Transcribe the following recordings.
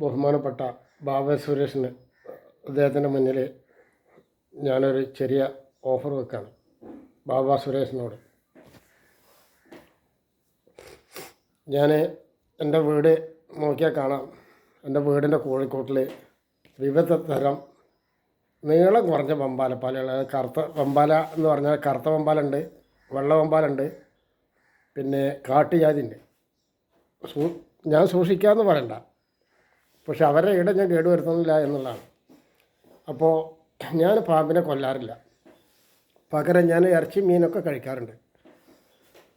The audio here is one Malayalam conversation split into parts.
ബഹുമാനപ്പെട്ട ബാബ സുരേഷിന് അദ്ദേഹത്തിൻ്റെ മുന്നിൽ ഞാനൊരു ചെറിയ ഓഫർ വെക്കുകയാണ്. ബാബ സുരേഷിനോട് ഞാൻ എൻ്റെ വീട് നോക്കിയാൽ കാണാം. എൻ്റെ വീടിൻ്റെ കോഴിക്കോട്ടിൽ വിവിധ തരം നീളം കുറഞ്ഞ വമ്പാല പല കറുത്ത വമ്പാല എന്ന് പറഞ്ഞാൽ കറുത്ത വമ്പാലുണ്ട്, വെള്ള വമ്പാലുണ്ട്, പിന്നെ കാട്ടുജാതി ഉണ്ട്. ഞാൻ സൂക്ഷിക്കാമെന്ന് പറയണ്ട, പക്ഷെ അവരുടെ ഇടം ഞാൻ കേടുവരുത്തുന്നില്ല എന്നുള്ളതാണ്. അപ്പോൾ ഞാൻ പാമ്പിനെ കൊല്ലാറില്ല, പകരം ഞാൻ ഇറച്ചി മീനൊക്കെ കഴിക്കാറുണ്ട്.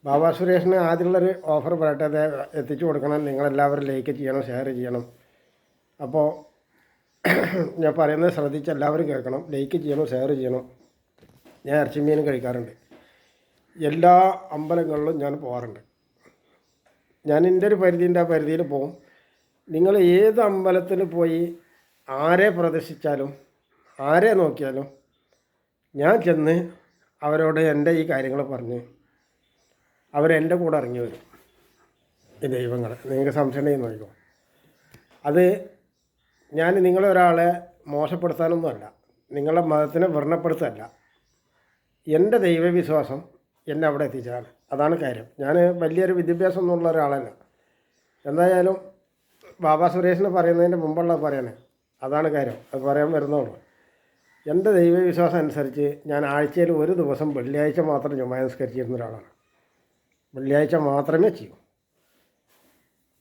ബാബാ സുരേഷിന് ആദ്യമുള്ളൊരു ഓഫർ പറയട്ടെ, അത് എത്തിച്ചു കൊടുക്കണം. നിങ്ങളെല്ലാവരും ലൈക്ക് ചെയ്യണം, ഷെയർ ചെയ്യണം. അപ്പോൾ ഞാൻ പറയുന്നത് ശ്രദ്ധിച്ച് എല്ലാവരും കേൾക്കണം. ലൈക്ക് ചെയ്യണം, ഷെയർ ചെയ്യണം. ഞാൻ ഇറച്ചി മീനും കഴിക്കാറുണ്ട്. എല്ലാ അമ്പലങ്ങളിലും ഞാൻ പോകാറുണ്ട്. ഞാൻ എൻ്റെ ഒരു പരിധിയിൽ പോകും. നിങ്ങൾ ഏത് അമ്പലത്തിൽ പോയി ആരെ പ്രദർശിച്ചാലും ആരെ നോക്കിയാലും ഞാൻ ചെന്ന് അവരോട് എൻ്റെ ഈ കാര്യങ്ങൾ പറഞ്ഞ് അവരെൻ്റെ കൂടെ ഇറങ്ങി വരും. ഈ ദൈവങ്ങൾ നിങ്ങൾക്ക് സംശയം നോക്കിക്കോ. അത് ഞാൻ നിങ്ങളൊരാളെ മോശപ്പെടുത്താനൊന്നുമല്ല, നിങ്ങളുടെ മതത്തിനെ വ്രണപ്പെടുത്തല്ല. എൻ്റെ ദൈവവിശ്വാസം എന്നെ അവിടെ എത്തിച്ചതാണ്. അതാണ് കാര്യം. ഞാൻ വലിയൊരു വിദ്യാഭ്യാസമൊന്നുമുള്ള ഒരാളല്ല. എന്തായാലും ബാബാ സുരേഷിന് പറയുന്നതിൻ്റെ മുമ്പുള്ള പറയണേ, അതാണ് കാര്യം. അത് പറയാൻ വരുന്നുള്ളൂ. എൻ്റെ ദൈവവിശ്വാസം അനുസരിച്ച് ഞാൻ ആഴ്ചയിൽ ഒരു ദിവസം വെള്ളിയാഴ്ച മാത്രം ജുമാ നിസ്കരിച്ചിരുന്ന ഒരാളാണ്. വെള്ളിയാഴ്ച മാത്രമേ ചെയ്യൂ.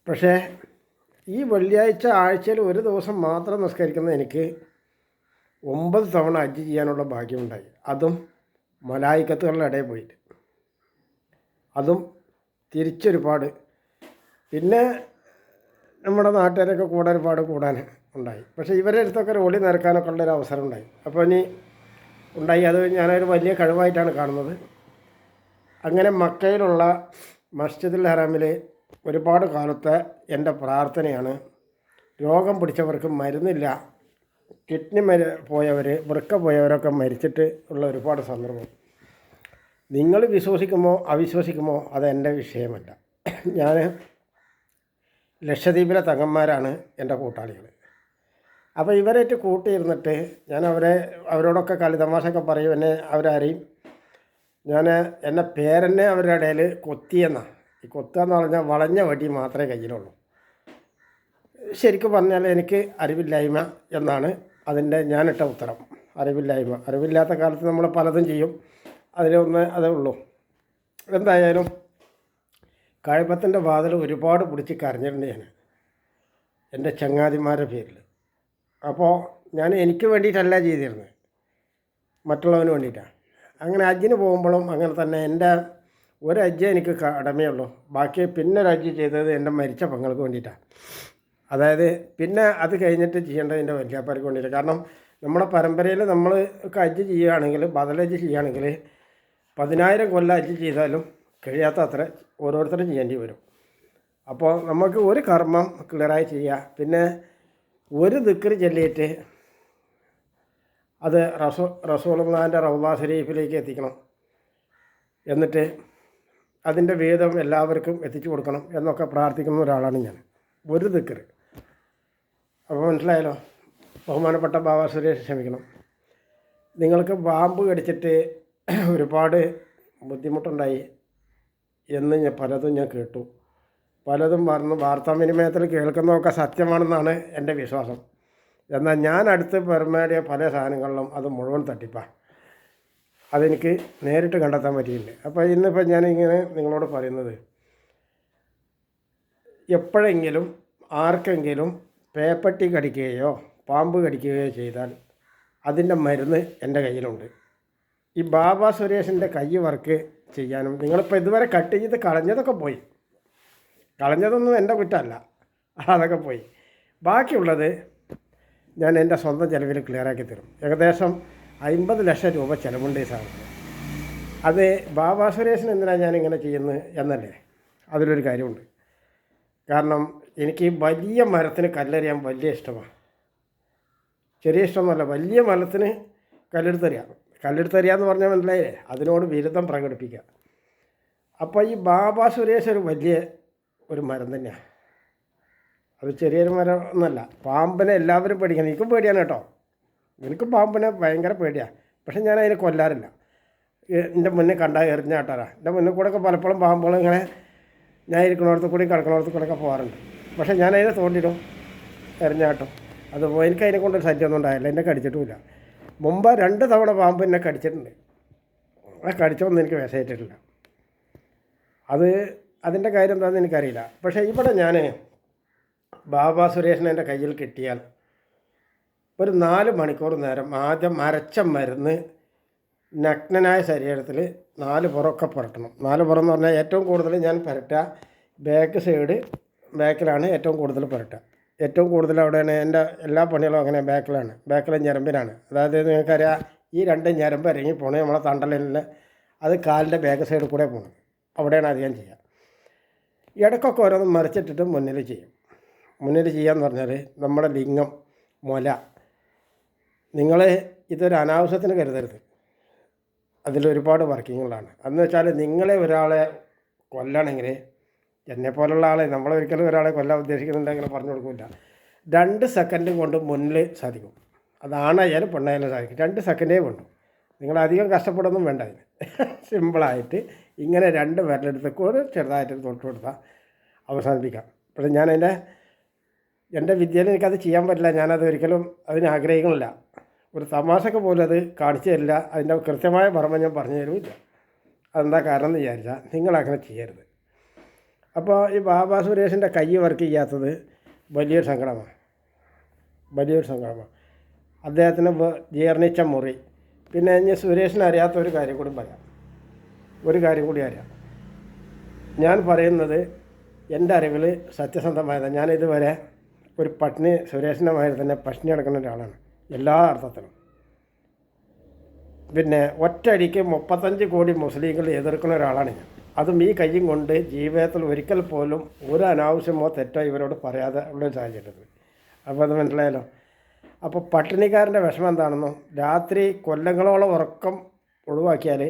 പക്ഷേ ഈ വെള്ളിയാഴ്ച ആഴ്ചയിൽ ഒരു ദിവസം മാത്രം നിസ്കരിക്കുന്ന എനിക്ക് 9 തവണ ഹജ്ജ് ചെയ്യാനുള്ള ഭാഗ്യമുണ്ടായി. അതും മലായിക്കത്തുകളുടെ ഇടയിൽ പോയിട്ട്, അതും തിരിച്ചൊരുപാട്. പിന്നെ നമ്മുടെ നാട്ടുകാരൊക്കെ ഒരുപാട് കൂടാൻ ഉണ്ടായി. പക്ഷേ ഇവരുടെ അടുത്തൊക്കെ ഓടി നിരക്കാനൊക്കെ ഉള്ളൊരു അവസരം ഉണ്ടായി. അപ്പോൾ ഇനി ഉണ്ടായി. അത് ഞാനൊരു വലിയ കഴിവായിട്ടാണ് കാണുന്നത്. അങ്ങനെ മക്കയിലുള്ള മസ്ജിദുൽ ഹറമിൽ ഒരുപാട് കാലത്തെ എൻ്റെ പ്രാർത്ഥനയാണ്, രോഗം പിടിച്ചവർക്ക് മരുന്നില്ല, കിഡ്നി പോയവർ, വൃക്ക പോയവരൊക്കെ മരിച്ചിട്ട് ഉള്ള ഒരുപാട് സന്ദർഭം. നിങ്ങൾ വിശ്വസിക്കുമോ അവിശ്വസിക്കുമോ അതെൻ്റെ വിഷയമല്ല. ഞാൻ ലക്ഷദ്വീപിലെ തങ്ങന്മാരാണ് എൻ്റെ കൂട്ടാളികൾ. അപ്പോൾ ഇവരായിട്ട് കൂട്ടിയിരുന്നിട്ട് ഞാൻ അവരോടൊക്കെ കളിതമാശയൊക്കെ പറയും. എന്നെ അവരറിയും. എന്നെ പേരെന്നെ അവരുടെ ഇടയിൽ കൊത്തിയെന്നാണ്. ഈ കൊത്തുകയെന്ന് പറഞ്ഞാൽ വളഞ്ഞ വടി മാത്രമേ കയ്യിലുള്ളൂ. ശരിക്കും പറഞ്ഞാൽ എനിക്ക് അറിവില്ലായ്മ എന്നാണ് അതിൻ്റെ ഞാനിട്ട ഉത്തരം. അറിവില്ലായ്മ. അറിവില്ലാത്ത കാലത്ത് നമ്മൾ പലതും ചെയ്യും. അതിലൊന്ന് അതേ ഉള്ളൂ. എന്തായാലും കഴപ്പത്തിൻ്റെ വാതിൽ ഒരുപാട് പിടിച്ച് കരഞ്ഞിട്ടുണ്ട് ഞാൻ എൻ്റെ ചങ്ങാതിമാരുടെ പേരിൽ. അപ്പോൾ ഞാൻ എനിക്ക് വേണ്ടിയിട്ടല്ല ചെയ്തിരുന്നത്, മറ്റുള്ളവന് വേണ്ടിയിട്ടാണ്. അങ്ങനെ ഹജ്ജിന് പോകുമ്പോഴും അങ്ങനെ തന്നെ. എൻ്റെ ഒരു ഹജ്ജ് എനിക്ക് കടമയുള്ളൂ. ബാക്കി പിന്നെ ഒരു ഹജ്ജ് ചെയ്തത് എൻ്റെ മരിച്ച പെങ്ങൾക്ക് വേണ്ടിയിട്ടാണ്. അതായത് പിന്നെ അത് കഴിഞ്ഞിട്ട് ചെയ്യേണ്ടത് എൻ്റെ വല്യാപ്പാർക്ക് വേണ്ടിയിട്ട്. കാരണം നമ്മുടെ പരമ്പരയിൽ നമ്മൾ ഹജ്ജ് ചെയ്യുകയാണെങ്കിൽ, ബദൽ ഹജ്ജ് ചെയ്യുകയാണെങ്കിൽ 10,000 കൊല്ലം ഹജ്ജ് ചെയ്താലും കഴിയാത്ത അത്ര ഓരോരുത്തരും ചെയ്യേണ്ടി വരും. അപ്പോൾ നമുക്ക് ഒരു കർമ്മം ക്ലിയറായി ചെയ്യുക. പിന്നെ ഒരു ദിക്ർ ചൊല്ലിയിട്ട് അത് റസൂലുള്ളാഹിൻ്റെ റൗള ശരീഫിലേക്ക് എത്തിക്കണം. എന്നിട്ട് അതിൻ്റെ വേദം എല്ലാവർക്കും എത്തിച്ചു കൊടുക്കണം എന്നൊക്കെ പ്രാർത്ഥിക്കുന്ന ഒരാളാണ് ഞാൻ. ഒരു ദിക്ർ. അപ്പോൾ മനസ്സിലായല്ലോ. ബഹുമാനപ്പെട്ട ബാബാ സുരേഷ്, ക്ഷമിക്കണം. നിങ്ങൾക്ക് പാമ്പ് കടിച്ചിട്ട് ഒരുപാട് ബുദ്ധിമുട്ടുണ്ടായി എന്ന് പലതും ഞാൻ കേട്ടു. പലതും വാർത്താവിനിമയത്തിൽ കേൾക്കുന്നതൊക്കെ സത്യമാണെന്നാണ് എൻ്റെ വിശ്വാസം. എന്നാൽ ഞാൻ അടുത്ത് പെരുമാറിയ പല സാധനങ്ങളിലും അത് മുഴുവൻ തട്ടിപ്പാണ്. അതെനിക്ക് നേരിട്ട് കണ്ടെത്താൻ പറ്റിയില്ല. അപ്പോൾ ഇന്നിപ്പോൾ ഞാനിങ്ങനെ നിങ്ങളോട് പറയുന്നത്, എപ്പോഴെങ്കിലും ആർക്കെങ്കിലും പേപ്പട്ടി കടിക്കുകയോ പാമ്പ് കടിക്കുകയോ ചെയ്താൽ അതിൻ്റെ മരുന്ന് എൻ്റെ കയ്യിലുണ്ട്. ഈ ബാബാ സുരേഷിൻ്റെ കൈ വർക്ക് ചെയ്യാനും, നിങ്ങളിപ്പോൾ ഇതുവരെ കട്ട് ചെയ്ത് കളഞ്ഞതൊക്കെ പോയി. കളഞ്ഞതൊന്നും എൻ്റെ കുറ്റമല്ല, അതൊക്കെ പോയി. ബാക്കിയുള്ളത് ഞാൻ എൻ്റെ സ്വന്തം ചിലവിൽ ക്ലിയറാക്കി തരും. ഏകദേശം 50 ലക്ഷം രൂപ ചിലവുണ്ട് ഈ സാധനത്തിന്. അത് ബാബാ സുരേഷിന് എന്തിനാണ് ഞാനിങ്ങനെ ചെയ്യുന്നത് എന്നല്ലേ, അതിലൊരു കാര്യമുണ്ട്. കാരണം എനിക്ക് വലിയ മരത്തിന് കല്ലെറിയാൻ വലിയ ഇഷ്ടമാണ്. ചെറിയ ഇഷ്ടമൊന്നുമല്ല, വലിയ മരത്തിന് കല്ലെടുത്തെറിയാന്ന് പറഞ്ഞാൽ മനസ്സിലായില്ലേ, അതിനോട് വിരുദ്ധം പ്രകടിപ്പിക്കുക. അപ്പോൾ ഈ ബാബാ സുരേഷ് ഒരു വലിയ ഒരു മരം തന്നെയാണ്. അത് ചെറിയൊരു മരം ഒന്നല്ല. പാമ്പിനെ എല്ലാവരും പേടിക്കണം. എനിക്കും പേടിയാണ് കേട്ടോ. എനിക്കും പാമ്പിനെ ഭയങ്കര പേടിയാണ്. പക്ഷെ ഞാൻ അതിനെ കൊല്ലാറില്ല. എൻ്റെ മുന്നേ കണ്ടാൽ എറിഞ്ഞാട്ടാറാ. എൻ്റെ മുന്നിൽ കൂടെയൊക്കെ പലപ്പോഴും പാമ്പുകൾ ഇങ്ങനെ ഞാൻ ഇരിക്കണോടത്ത് കൂടി കിടക്കണോടത്ത് കൂടെയൊക്കെ പോകാറുണ്ട്. പക്ഷേ ഞാൻ അതിനെ തോണ്ടിടും, എറിഞ്ഞാട്ടും. അത് എനിക്ക് അതിനെ കൊണ്ടൊരു ശല്യമൊന്നും ഉണ്ടായില്ല, എന്നെ കടിച്ചിട്ടുമില്ല. മുമ്പ് 2 തവണ പാമ്പ് എന്നെ കടിച്ചിട്ടുണ്ട്. ആ കടിച്ചൊന്നും എനിക്ക് വിഷയിട്ടിട്ടില്ല. അതിൻ്റെ കാര്യം എന്താണെന്ന് എനിക്കറിയില്ല. പക്ഷേ ഇവിടെ ഞാൻ ബാബാ സുരേഷിനെ എൻ്റെ കയ്യിൽ കിട്ടിയാൽ ഒരു 4 മണിക്കൂർ നേരം ആദ്യം അരച്ച മരുന്ന് നഗ്നനായ ശരീരത്തിൽ 4 പുറമൊക്കെ പുരട്ടണം. 4 പുറം എന്ന് പറഞ്ഞാൽ ഏറ്റവും കൂടുതൽ ഞാൻ പുരട്ടുക ബാക്ക് സൈഡ്, ബാക്കിലാണ് ഏറ്റവും കൂടുതൽ പുരട്ടുക. ഏറ്റവും കൂടുതൽ അവിടെയാണ് എൻ്റെ എല്ലാ പണികളും അങ്ങനെ ബാക്കിലെ ഞരമ്പിനാണ്. അതായത് നിങ്ങൾക്കറിയാം, ഈ 2 ഞരമ്പ് ഇറങ്ങി പോണേ നമ്മളെ തണ്ടലിൽ, അത് കാലിൻ്റെ ബാക്ക് സൈഡിൽ കൂടെ പോകണം. അവിടെയാണ് അധികം ചെയ്യുക. ഇടയ്ക്കൊക്കെ ഓരോന്ന് മറിച്ചിട്ടിട്ട് മുന്നിൽ ചെയ്യും. മുന്നിൽ ചെയ്യാന്ന് പറഞ്ഞാൽ നമ്മുടെ ലിംഗം, മുല, നിങ്ങൾ ഇതൊരു അനാവശ്യത്തിന് കരുതരുത്. അതിലൊരുപാട് വർക്കിങ്ങുകളാണ്. അതെന്ന് വെച്ചാൽ നിങ്ങളെ ഒരാളെ കൊല്ലണമെങ്കിൽ, എന്നെപ്പോലുള്ള ആളെ നമ്മളൊരിക്കലും ഒരാളെ കൊല്ലാൻ ഉദ്ദേശിക്കുന്നുണ്ടെങ്കിൽ പറഞ്ഞു കൊടുക്കില്ല. 2 സെക്കൻഡ് കൊണ്ട് മുന്നിൽ സാധിക്കും. അതാണായാലും പെണ്ണായാലും സാധിക്കും. 2 സെക്കൻഡേ വേണ്ടു. നിങ്ങളധികം കഷ്ടപ്പെടുകയൊന്നും വേണ്ട. അതിന് സിമ്പിളായിട്ട് ഇങ്ങനെ 2 വിരലെടുത്ത് കൂടെ ചെറുതായിട്ട് തൊട്ട് കൊടുത്താൽ അവസാനിപ്പിക്കാം. പക്ഷേ ഞാൻ എൻ്റെ വിദ്യയിൽ എനിക്കത് ചെയ്യാൻ പറ്റില്ല. ഞാനത് ഒരിക്കലും അതിന് ആഗ്രഹിക്കുന്നില്ല. ഒരു തമാശക്ക് പോലും അത് കാണിച്ചു തരില്ല. അതിൻ്റെ കൃത്യമായ മർമ്മം ഞാൻ പറഞ്ഞു തരുമില്ല. അതെന്താ കാരണം എന്ന് വിചാരിച്ചാൽ നിങ്ങളങ്ങനെ ചെയ്യരുത്. അപ്പോൾ ഈ ബാബാ സുരേഷിൻ്റെ കൈ വർക്ക് ചെയ്യാത്തത് വലിയൊരു സങ്കടമാണ്. അദ്ദേഹത്തിന് ജീർണിച്ച മുറി. പിന്നെ ഇനി സുരേഷിന് അറിയാത്ത ഒരു കാര്യം കൂടി അറിയാം. ഞാൻ പറയുന്നത് എൻ്റെ അറിവിൽ സത്യസന്ധമായതാണ്. ഞാനിതുവരെ ഒരു സുരേഷിൻ്റെ മാതിരി തന്നെ പട്ടിണി കിടക്കുന്ന ഒരാളാണ് എല്ലാ അർത്ഥത്തിലും. പിന്നെ ഒറ്റയടിക്ക് 35 കോടി മുസ്ലിങ്ങൾ എതിർക്കുന്ന ഒരാളാണ് ഞാൻ. അതും ഈ കയ്യും കൊണ്ട് ജീവിതത്തിൽ ഒരിക്കൽ പോലും ഒരു അനാവശ്യമോ തെറ്റോ ഇവരോട് പറയാതെ ഉള്ളൊരു സാഹചര്യത്തിൽ. അപ്പോൾ അത് മനസ്സിലായല്ലോ. അപ്പോൾ പട്ടിണിക്കാരൻ്റെ വിഷമം എന്താണെന്നോ, രാത്രി കൊല്ലങ്ങളോളം ഉറക്കം ഒഴിവാക്കിയാൽ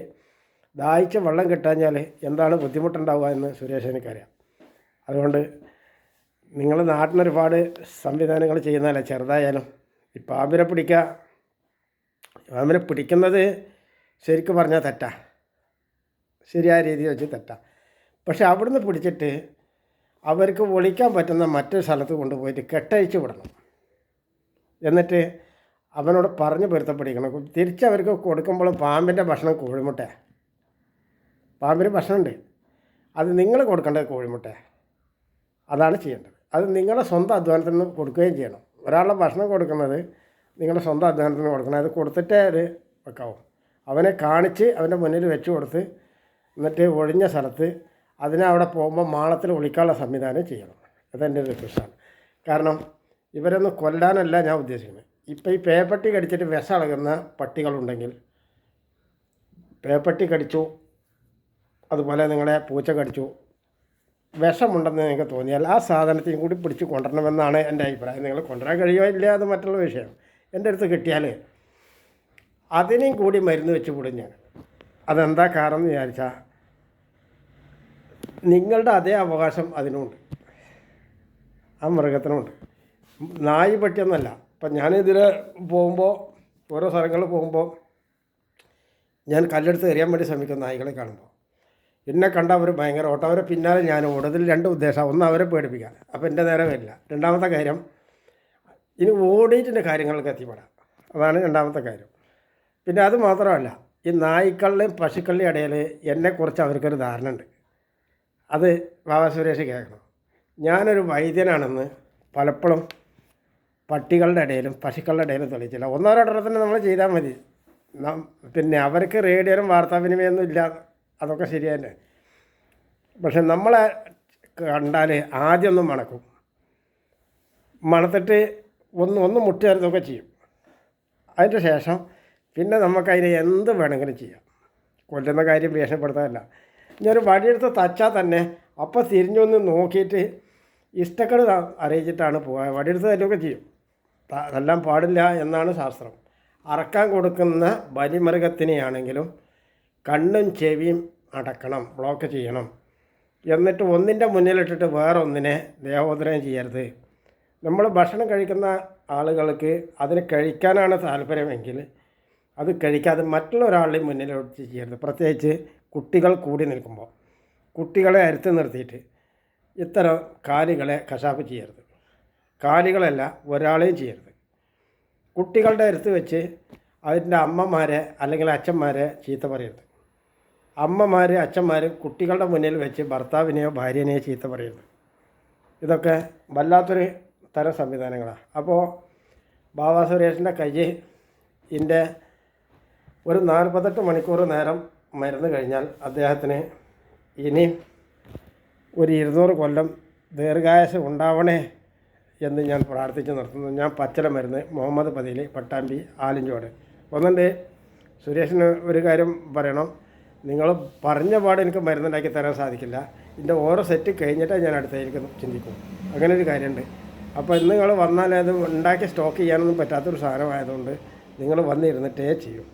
ദാഹിച്ച് വെള്ളം കിട്ടാഞ്ഞാൽ എന്താണ് ബുദ്ധിമുട്ടുണ്ടാവുക എന്ന് സുരേഷ് എനിക്കറിയാം. അതുകൊണ്ട് നിങ്ങൾ നാട്ടിനൊരുപാട് സംവിധാനങ്ങൾ ചെയ്യുന്നതല്ല, ചെറുതായാലും ഈ പാമ്പിനെ പിടിക്കുന്നത് ശരിക്കും പറഞ്ഞാൽ തെറ്റാ, ശരിയായ രീതിയിൽ വെച്ച് തെറ്റാ. പക്ഷെ അവിടുന്ന് പിടിച്ചിട്ട് അവർക്ക് ഒളിക്കാൻ പറ്റുന്ന മറ്റൊരു സ്ഥലത്ത് കൊണ്ടുപോയിട്ട് കെട്ടഴിച്ച് വിടണം. എന്നിട്ട് അവനോട് പറഞ്ഞ് പൊരുത്തപ്പെടിക്കണം. തിരിച്ചവർക്ക് കൊടുക്കുമ്പോൾ പാമ്പിൻ്റെ ഭക്ഷണം കോഴിമുട്ട. പാമ്പിന് ഭക്ഷണമുണ്ട്, അത് നിങ്ങൾ കൊടുക്കേണ്ടത് കോഴിമുട്ട. അതാണ് ചെയ്യേണ്ടത്. അത് നിങ്ങളുടെ സ്വന്തം അധ്വാനത്തിൽ നിന്ന് കൊടുക്കുകയും ചെയ്യണം. ഒരാളുടെ ഭക്ഷണം കൊടുക്കുന്നത് നിങ്ങളുടെ സ്വന്തം അധ്വാനത്തിന് കൊടുക്കണം. അത് കൊടുത്തിട്ടേ അത് വെക്കാവും. അവനെ കാണിച്ച് അവൻ്റെ മുന്നിൽ വെച്ച് കൊടുത്ത് എന്നിട്ട് ഒഴിഞ്ഞ സ്ഥലത്ത് അതിനെ അവിടെ പോകുമ്പോൾ മാളത്തിൽ ഒളിക്കാനുള്ള സംവിധാനം ചെയ്യണം. അതെൻ്റെ ഒരു റിക്വസ്റ്റാണ്. കാരണം ഇവരൊന്നും കൊല്ലാനല്ല ഞാൻ ഉദ്ദേശിക്കുന്നത്. ഇപ്പോൾ ഈ പേപ്പട്ടി കടിച്ചിട്ട് വിഷം ഇളകുന്ന പട്ടികളുണ്ടെങ്കിൽ, പേപ്പട്ടി കടിച്ചു, അതുപോലെ നിങ്ങളെ പൂച്ച കടിച്ചു, വിഷമുണ്ടെന്ന് നിങ്ങൾക്ക് തോന്നിയാൽ ആ സാധനത്തെയും കൂടി പിടിച്ച് കൊണ്ടുവരണമെന്നാണ് എൻ്റെ അഭിപ്രായം. നിങ്ങൾ കൊണ്ടുവരാൻ കഴിയുമോ ഇല്ല അത് മറ്റുള്ള വിഷയം. എൻ്റെ അടുത്ത് കിട്ടിയാൽ അതിനെയും കൂടി മരുന്ന് വെച്ച് വിടും ഞാൻ. അതെന്താ കാരണം എന്ന് വിചാരിച്ചാൽ നിങ്ങളുടെ അതേ അവകാശം അതിനുമുണ്ട്, ആ മൃഗത്തിനുമുണ്ട്. നായി പട്ടിയൊന്നുമല്ല. ഇപ്പം ഞാനിതിൽ പോകുമ്പോൾ, ഓരോ സ്ഥലങ്ങളിൽ പോകുമ്പോൾ ഞാൻ കല്ലെടുത്ത് എറിയാൻ വേണ്ടി ശ്രമിക്കും നായികളെ കാണുമ്പോൾ. എന്നെ കണ്ട അവർ ഭയങ്കര ഓട്ടം, അവരെ പിന്നാലെ ഞാൻ ഓടും. ഇതിൽ 2 ഉദ്ദേശം. ഒന്ന്, അവരെ പേടിപ്പിക്കാൻ, അപ്പോൾ എൻ്റെ നേരെ വരില്ല. രണ്ടാമത്തെ കാര്യം, ഇനി ഓടിയിട്ടിൻ്റെ കാര്യങ്ങൾക്ക് എത്തിപ്പെടാം. അതാണ് രണ്ടാമത്തെ കാര്യം. പിന്നെ അത് മാത്രമല്ല, ഈ നായ്ക്കളുടെയും പശുക്കളുടെയും ഇടയിൽ എന്നെക്കുറിച്ച് അവർക്കൊരു ധാരണ ഉണ്ട്. അത് ബാബാ സുരേഷ് കേൾക്കണം. ഞാനൊരു വൈദ്യനാണെന്ന് പലപ്പോഴും പട്ടികളുടെ ഇടയിലും പശുക്കളുടെ ഇടയിലും തെളിയിച്ചില്ല. ഒന്നോ രണ്ടെണ്ണത്തിന് നമ്മൾ ചെയ്താൽ മതി. പിന്നെ അവർക്ക് റേഡിയോയിലും വാർത്താവിനിമയമൊന്നും ഇല്ല, അതൊക്കെ ശരി തന്നെ. പക്ഷെ നമ്മളെ കണ്ടാൽ ആദ്യമൊന്നും മണക്കും, മണത്തിട്ട് ഒന്ന് മുട്ടുചേർന്നൊക്കെ ചെയ്യും. അതിൻ്റെ ശേഷം പിന്നെ നമുക്കതിനെ എന്ത് വേണമെങ്കിലും ചെയ്യാം. കൊല്ലുന്ന കാര്യം ഭീഷണിപ്പെടുത്താനല്ല. ഞാനൊരു വടിയെടുത്ത് തച്ചാൽ തന്നെ അപ്പം തിരിഞ്ഞൊന്ന് നോക്കിയിട്ട് ഇഷ്ടക്കേട് അറിയിച്ചിട്ടാണ് പോവുക. വടിയെടുത്ത് തല്ലൊക്കെ ചെയ്യും. തല്ലാൻ പാടില്ല എന്നാണ് ശാസ്ത്രം. അറക്കാൻ കൊടുക്കുന്ന ബലിമൃഗത്തിനെയാണെങ്കിലും കണ്ണും ചെവിയും അടക്കണം, ബ്ലോക്ക് ചെയ്യണം. എന്നിട്ട് ഒന്നിൻ്റെ മുന്നിലിട്ടിട്ട് വേറൊന്നിനെ ദേഹോദരം ചെയ്യരുത്. നമ്മൾ ഭക്ഷണം കഴിക്കുന്ന ആളുകൾക്ക് അതിന് കഴിക്കാനാണ് താല്പര്യമെങ്കിൽ അത് കഴിക്കാതെ മറ്റുള്ള ഒരാളുടെ മുന്നിലോട്ട് ചെയ്യരുത്. പ്രത്യേകിച്ച് കുട്ടികൾ കൂടി നിൽക്കുമ്പോൾ കുട്ടികളെ അരുത്ത് നിർത്തിയിട്ട് ഇത്തരം കാലികളെ കശാപ്പ് ചെയ്യരുത്. കാലികളല്ല, ഒരാളെയും ചെയ്യരുത്. കുട്ടികളുടെ അടുത്ത് വെച്ച് അതിൻ്റെ അമ്മമാരെ അല്ലെങ്കിൽ അച്ഛന്മാരെ ചീത്ത പറയരുത്. അമ്മമാർ അച്ഛന്മാർ കുട്ടികളുടെ മുന്നിൽ വെച്ച് ഭർത്താവിനെയോ ഭാര്യനെയോ ചീത്ത പറയരുത്. ഇതൊക്കെ വല്ലാത്തൊരു തരം സംവിധാനങ്ങളാണ്. അപ്പോൾ ബാബാ സുരേഷിൻ്റെ കയ്യിൻ്റെ ഒരു 48 മണിക്കൂർ നേരം മരുന്ന് കഴിഞ്ഞാൽ അദ്ദേഹത്തിന് ഇനി ഒരു 200 കൊല്ലം ദീർഘായുസ്സ് ഉണ്ടാവണേ എന്ന് ഞാൻ പ്രാർത്ഥിച്ച് നിർത്തുന്നു. ഞാൻ പച്ചില മരുന്ന്, മുഹമ്മദ് പതിയിൽ, പട്ടാമ്പി, ആലിഞ്ചോട്. ഒന്നുണ്ട്, സുരേഷിന് ഒരു കാര്യം പറയണം. നിങ്ങൾ പറഞ്ഞ പാട് എനിക്ക് മരുന്നുണ്ടാക്കി തരാൻ സാധിക്കില്ല. ഇതിൻ്റെ ഓരോ സെറ്റ് കഴിഞ്ഞിട്ടേ ഞാൻ അടുത്തേക്ക് ചിന്തിക്കും. അങ്ങനെ ഒരു കാര്യമുണ്ട്. അപ്പോൾ ഇന്ന് നിങ്ങൾ വന്നാൽ അത് ഉണ്ടാക്കി സ്റ്റോക്ക് ചെയ്യാനൊന്നും പറ്റാത്തൊരു സാധനമായതുകൊണ്ട് നിങ്ങൾ വന്നിരുന്നിട്ടേ ചെയ്യും.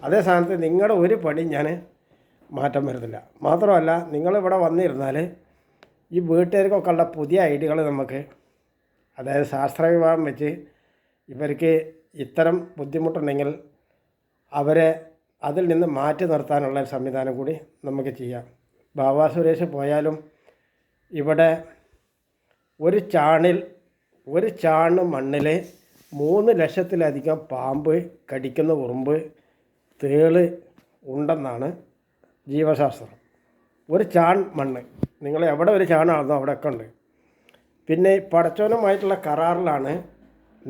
അതേ സ്ഥാനത്ത് നിങ്ങളുടെ ഒരു പണി ഞാൻ മാറ്റം വരുന്നില്ല. മാത്രമല്ല, നിങ്ങളിവിടെ വന്നിരുന്നാൽ ഈ വീട്ടുകാർക്കൊക്കെ ഉള്ള പുതിയ ഐഡിയകൾ നമുക്ക്, അതായത് ശാസ്ത്രവിഭാഗം വെച്ച് ഇവർക്ക് ഇത്തരം ബുദ്ധിമുട്ടുണ്ടെങ്കിൽ അവരെ അതിൽ നിന്ന് മാറ്റി നിർത്താനുള്ള സംവിധാനം കൂടി നമുക്ക് ചെയ്യാം. ബാബാ സുരേഷ് പോയാലും ഇവിടെ ഒരു ചാണ് മണ്ണിൽ 3 ലക്ഷത്തിലധികം പാമ്പ്, കടിക്കുന്ന ഉറുമ്പ്, തേള് ഉണ്ടെന്നാണ് ജീവശാസ്ത്രം. ഒരു ചാൺ മണ്ണ്, നിങ്ങൾ എവിടെ ഒരു ചാണാണെന്നോ അവിടെയൊക്കെ ഉണ്ട്. പിന്നെ പടച്ചോനുമായിട്ടുള്ള കരാറിലാണ്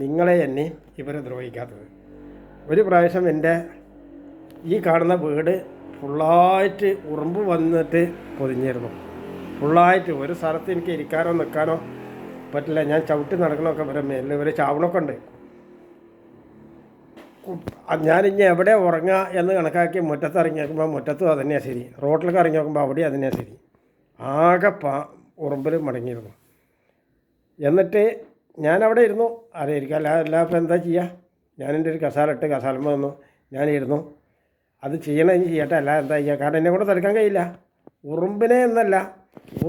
നിങ്ങളെ എന്നെ ഇവരെ ദ്രോഹിക്കാത്തത്. ഒരു പ്രാവശ്യം എൻ്റെ ഈ കാണുന്ന വീട് ഫുള്ളായിട്ട് ഉറുമ്പ് വന്നിട്ട് പൊതിഞ്ഞിരുന്നു. ഫുള്ളായിട്ട് ഒരു സ്ഥലത്ത് എനിക്ക് ഇരിക്കാനോ നിൽക്കാനോ പറ്റില്ല. ഞാൻ ചവിട്ടി നടക്കണമൊക്കെ വരെ മേലിൽ ഒരു ചാവണമൊക്കെ ഉണ്ട്. ഞാനിനി എവിടെ ഉറങ്ങുക എന്ന് കണക്കാക്കി മുറ്റത്ത് ഇറങ്ങി നോക്കുമ്പോൾ മുറ്റത്തും അത് തന്നെയാണ് ശരി, റോട്ടിലൊക്കെ ഇറങ്ങി നോക്കുമ്പോൾ അവിടെയും അത് തന്നെയാണ് ശരി. ആകെ ഉറുമ്പിൽ മടങ്ങിയിരുന്നു. എന്നിട്ട് ഞാനവിടെ ഇരുന്നു. അറിയിരിക്കും ഇപ്പം എന്താ ചെയ്യുക? ഞാനെൻ്റെ ഒരു കസാലമ്മ വന്നു, ഞാനിരുന്നു. അത് ചെയ്യണമെങ്കിൽ ചെയ്യട്ടെ, അല്ല എന്താ ചെയ്യുക? കാരണം എന്നെ കൂടെ തടുക്കാൻ കഴിയില്ല. ഉറുമ്പിനെ എന്നല്ല,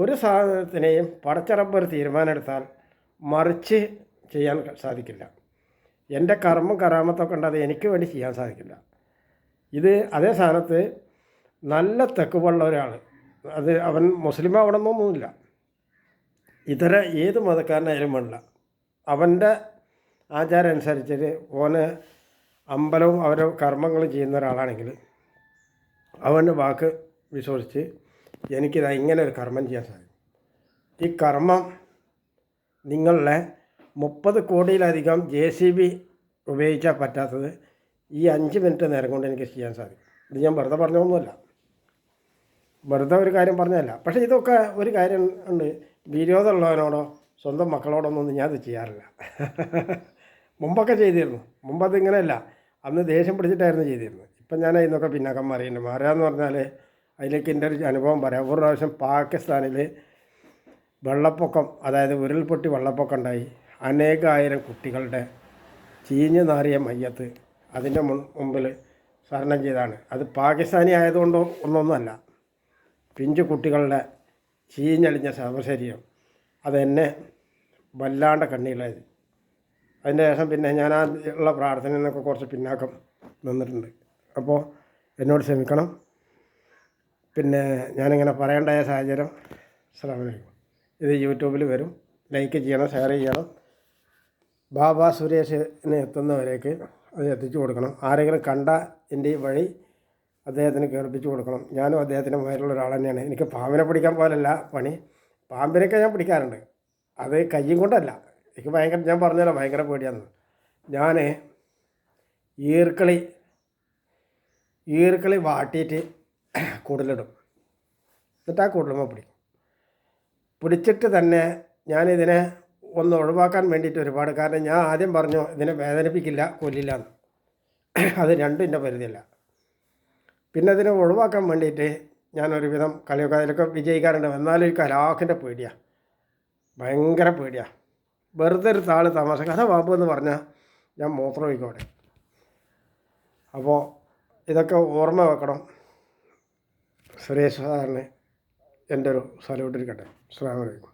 ഒരു സാധനത്തിനെയും പടച്ചറപ്പ് ഒരു തീരുമാനം എടുത്താൽ മറിച്ച് ചെയ്യാൻ സാധിക്കില്ല. എൻ്റെ കർമ്മം കറാമത്തൊക്കെ ഉണ്ട്, അത് എനിക്ക് വേണ്ടി ചെയ്യാൻ സാധിക്കില്ല. ഇത് അതേ സ്ഥാനത്ത് നല്ല തെക്കുള്ള ഒരാൾ, അത് അവൻ മുസ്ലിം ആവണമെന്നൊന്നുമില്ല, ഇതര ഏത് മതക്കാരനായാലും വേണ്ട, അവൻ്റെ ആചാരം അനുസരിച്ചിട്ട് ഓന് അമ്പലവും അവരെ കർമ്മങ്ങളും ചെയ്യുന്ന ഒരാളാണെങ്കിൽ അവൻ്റെ വാക്ക് വിശ്വസിച്ച് എനിക്കിതാ ഇങ്ങനെ ഒരു കർമ്മം ചെയ്യാൻ സാധിക്കും. ഈ കർമ്മം നിങ്ങളെ 30 കോടിയിലധികം JCB ഉപയോഗിച്ചാൽ പറ്റാത്തത് ഈ 5 മിനിറ്റ് നേരം കൊണ്ട് എനിക്ക് ചെയ്യാൻ സാധിക്കും. ഇത് ഞാൻ വെറുതെ പറഞ്ഞൊന്നുമല്ല, വെറുതെ ഒരു കാര്യം പറഞ്ഞതല്ല. പക്ഷേ ഇതൊക്കെ ഒരു കാര്യം ഉണ്ട്, വിരോധമുള്ളവനോടോ സ്വന്തം മക്കളോടൊന്നും ഞാനത് ചെയ്യാറില്ല. മുമ്പൊക്കെ ചെയ്തിരുന്നു. മുമ്പതിങ്ങനെയല്ല, അന്ന് ദേഷ്യം പിടിച്ചിട്ടായിരുന്നു ചെയ്തിരുന്നത്. ഇപ്പം ഞാൻ അതിനൊക്കെ പിന്നാക്കം മാറിയിട്ടുണ്ട്. മാറുകയെന്ന് പറഞ്ഞാൽ അതിലേക്ക് എൻ്റെ ഒരു അനുഭവം പറയാം. ഒരു പ്രാവശ്യം പാകിസ്ഥാനിൽ വെള്ളപ്പൊക്കം, അതായത് ഉരുൾപൊട്ടി വെള്ളപ്പൊക്കം ഉണ്ടായി. അനേകായിരം കുട്ടികളുടെ ചീഞ്ഞു നാറിയ മയ്യത്ത് അതിൻ്റെ മുമ്പിൽ സ്മരണം ചെയ്താണ്. അത് പാകിസ്ഥാനി ആയതുകൊണ്ടോ ഒന്നൊന്നുമല്ല, പിഞ്ചു കുട്ടികളുടെ ചീഞ്ഞളിഞ്ഞ ശവശരീരം അതെന്നെ വല്ലാണ്ട് കണ്ണീലായത്. അതിൻ്റെ ശേഷം പിന്നെ ഞാൻ ആ ഉള്ള പ്രാർത്ഥനയിൽ നിന്നൊക്കെ കുറച്ച് പിന്നാക്കം നിന്നിട്ടുണ്ട്. അപ്പോൾ എന്നോട് ക്ഷമിക്കണം. പിന്നെ ഞാനിങ്ങനെ പറയേണ്ടായ സാഹചര്യം. അസ്സലാമു അലൈക്കും. ഇത് യൂട്യൂബിൽ വരും. ലൈക്ക് ചെയ്യണം, ഷെയർ ചെയ്യണം. ബാബാ സുരേഷിന് എത്തുന്നവരേക്ക് അത് എത്തിച്ചു കൊടുക്കണം. ആരെങ്കിലും കണ്ട എൻ്റെ ഈ വഴി അദ്ദേഹത്തിന് കേൾപ്പിച്ചു കൊടുക്കണം. ഞാനും അദ്ദേഹത്തിന് മേലുള്ള ഒരാൾ തന്നെയാണ്. എനിക്ക് പാമ്പിനെ പിടിക്കാൻ പോലല്ല പണി, പാമ്പിനൊക്കെ ഞാൻ പിടിക്കാറുണ്ട്, അത് കയ്യും കൊണ്ടല്ല. എനിക്ക് ഭയങ്കര, ഞാൻ പറഞ്ഞല്ലോ ഭയങ്കര പേടിയാന്ന്. ഞാൻ ഈർക്കളി വാട്ടിയിട്ട് കൂടുതലിടും, എന്നിട്ട് ആ കൂടുതലുമ്പോൾ പിടിച്ചിട്ട് തന്നെ ഞാനിതിനെ ഒന്ന് ഒഴിവാക്കാൻ വേണ്ടിയിട്ട് ഒരുപാട്, കാരണം ഞാൻ ആദ്യം പറഞ്ഞു ഇതിനെ വേദനിപ്പിക്കില്ല, കൊല്ലില്ല എന്ന്. അത് രണ്ടും എൻ്റെ പരിധിയല്ല. പിന്നെ അതിനെ ഒഴിവാക്കാൻ വേണ്ടിയിട്ട് ഞാനൊരുവിധം കളിയൊക്കെ അതിലൊക്കെ വിജയിക്കാറുണ്ട്. എന്നാലും ഒരു കലാഖിൻ്റെ പേടിയാണ്, ഭയങ്കര പേടിയാണ്. വെറുതെ ഒരു താള് തമാശ കഥ ബാബു എന്ന് പറഞ്ഞാൽ ഞാൻ മൂത്രം ഒഴിക്കോടെ. അപ്പോൾ ഇതൊക്കെ ഓർമ്മ വെക്കണം. സുരേഷ് സാറിന് എൻ്റെ ഒരു സല്യൂട്ട് ഇരിക്കട്ടെ. അസ്സലാമു അലൈക്കും.